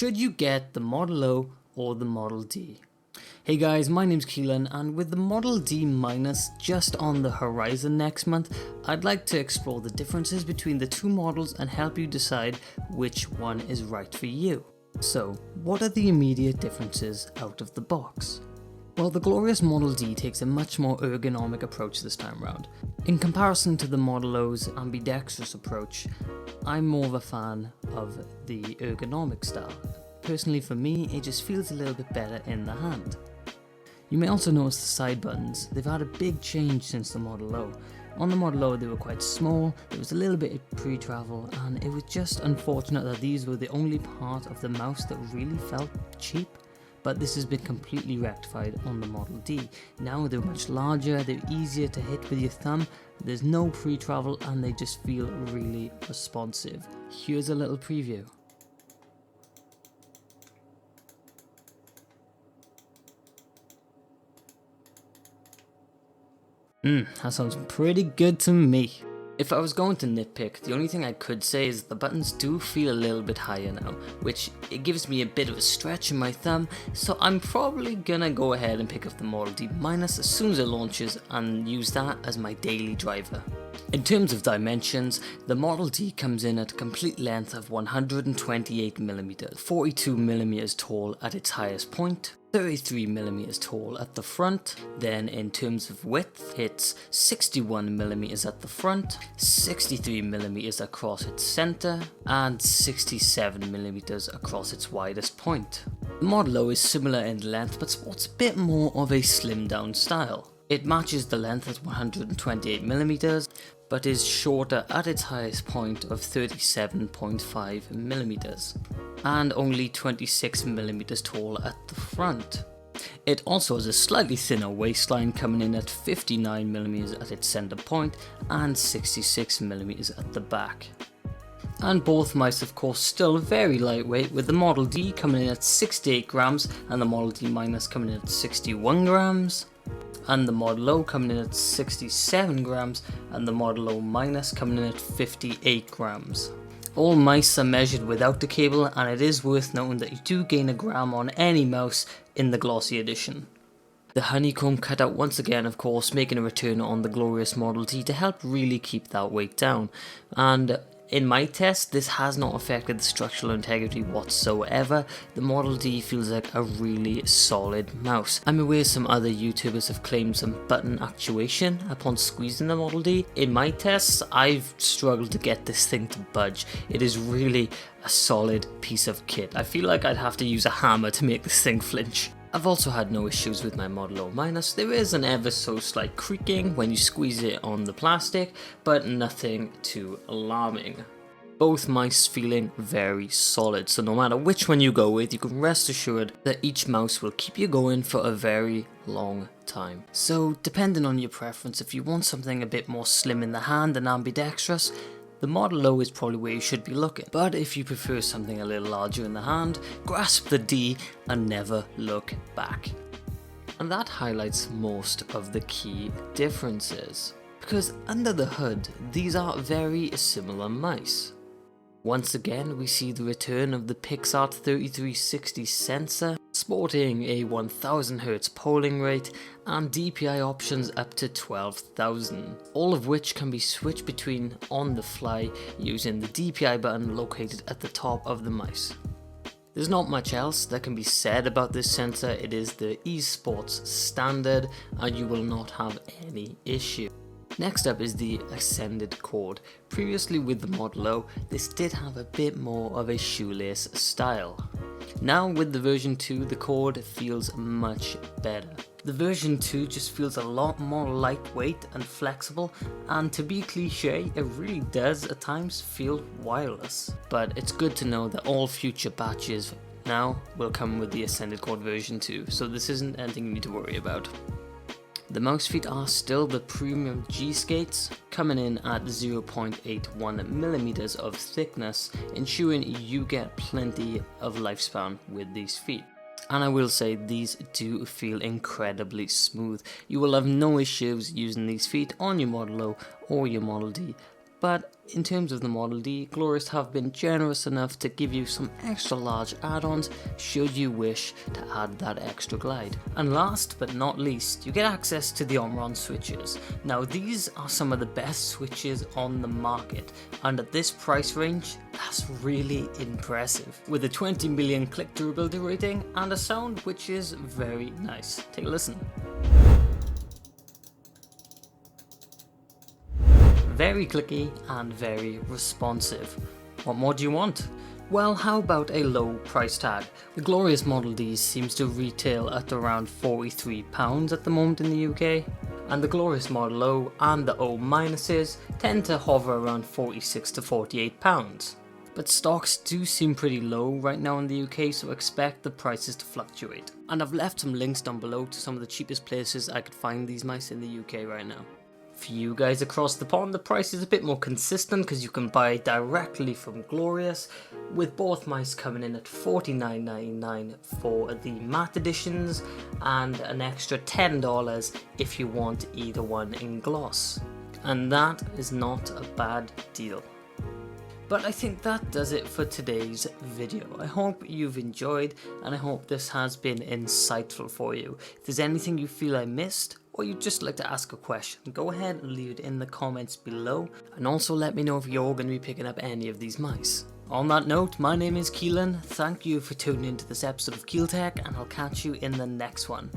Should you get the Model O or the Model D? Hey guys, my name's Keelan, and with the Model D Minus just on the horizon next month, I'd like to explore the differences between the two models and help you decide which one is right for you. So, what are the immediate differences out of the box? Well, the glorious Model D takes a much more ergonomic approach this time around. In comparison to the Model O's ambidextrous approach, I'm more of a fan of the ergonomic style. Personally for me, it just feels a little bit better in the hand. You may also notice the side buttons. They've had a big change since the Model O. On the Model O they were quite small, there was a little bit of pre-travel, and it was just unfortunate that these were the only part of the mouse that really felt cheap. But this has been completely rectified on the Model D. Now they're much larger, they're easier to hit with your thumb, there's no pre-travel, and they just feel really responsive. Here's a little preview. That sounds pretty good to me. If I was going to nitpick, the only thing I could say is the buttons do feel a little bit higher now, which it gives me a bit of a stretch in my thumb, so I'm probably gonna go ahead and pick up the Model D Minus as soon as it launches and use that as my daily driver. In terms of dimensions, the Model D comes in at a complete length of 128mm, 42mm tall at its highest point, 33mm tall at the front. Then in terms of width, it's 61mm at the front, 63mm across its center, and 67mm across its widest point. The Model O is similar in length but sports a bit more of a slimmed down style. It matches the length at 128mm, but is shorter at its highest point of 37.5mm, and only 26mm tall at the front. It also has a slightly thinner waistline, coming in at 59mm at its center point and 66mm at the back. And both mice of course still very lightweight, with the Model D coming in at 68 grams and the Model D Minus coming in at 61 grams. And the Model O coming in at 67 grams and the Model O Minus coming in at 58 grams. All mice are measured without the cable, and it is worth noting that you do gain a gram on any mouse in the glossy edition. The honeycomb cutout once again of course making a return on the glorious Model D to help really keep that weight down, and in my test, this has not affected the structural integrity whatsoever. The Model D feels like a really solid mouse. I'm aware some other YouTubers have claimed some button actuation upon squeezing the Model D. In my tests, I've struggled to get this thing to budge. It is really a solid piece of kit. I feel like I'd have to use a hammer to make this thing flinch. I've also had no issues with my Model O Minus. There is an ever so slight creaking when you squeeze it on the plastic, but nothing too alarming. Both mice feeling very solid, so no matter which one you go with, you can rest assured that each mouse will keep you going for a very long time. So depending on your preference, if you want something a bit more slim in the hand and ambidextrous, the Model O is probably where you should be looking. But if you prefer something a little larger in the hand, grasp the D and never look back. And that highlights most of the key differences, because under the hood, these are very similar mice. Once again, we see the return of the Pixart 3360 sensor, sporting a 1000Hz polling rate and DPI options up to 12,000, all of which can be switched between on the fly using the DPI button located at the top of the mice. There's not much else that can be said about this sensor. It is the eSports standard and you will not have any issue. Next up is the extended cord. Previously with the Model O, this did have a bit more of a shoelace style. Now with the version 2, the cord feels much better. The version 2 just feels a lot more lightweight and flexible, and to be cliche, it really does at times feel wireless. But it's good to know that all future batches now will come with the extended cord version 2, so this isn't anything you need to worry about. The mouse feet are still the premium G-skates, coming in at 0.81mm of thickness, ensuring you get plenty of lifespan with these feet. And I will say these do feel incredibly smooth. You will have no issues using these feet on your Model O or your Model D, But in terms of the Model D, Glorious have been generous enough to give you some extra large add-ons should you wish to add that extra glide. And last but not least, you get access to the Omron switches. Now these are some of the best switches on the market, and at this price range, that's really impressive. With a 20 million click durability rating and a sound which is very nice. Take a listen. Very clicky and very responsive. What more do you want? Well, how about a low price tag? The Glorious Model D seems to retail at around £43 at the moment in the UK, and the Glorious Model O and the O minuses tend to hover around £46 to £48. But stocks do seem pretty low right now in the UK, so expect the prices to fluctuate. And I've left some links down below to some of the cheapest places I could find these mice in the UK right now. For you guys across the pond, the price is a bit more consistent because you can buy directly from Glorious, with both mice coming in at $49.99 for the matte editions and an extra $10 if you want either one in gloss. And that is not a bad deal. But I think that does it for today's video. I hope you've enjoyed, and I hope this has been insightful for you. If there's anything you feel I missed, or you'd just like to ask a question, go ahead and leave it in the comments below, and also let me know if you're going to be picking up any of these mice. On that note, my name is Keelan, thank you for tuning into this episode of KeelTech, and I'll catch you in the next one.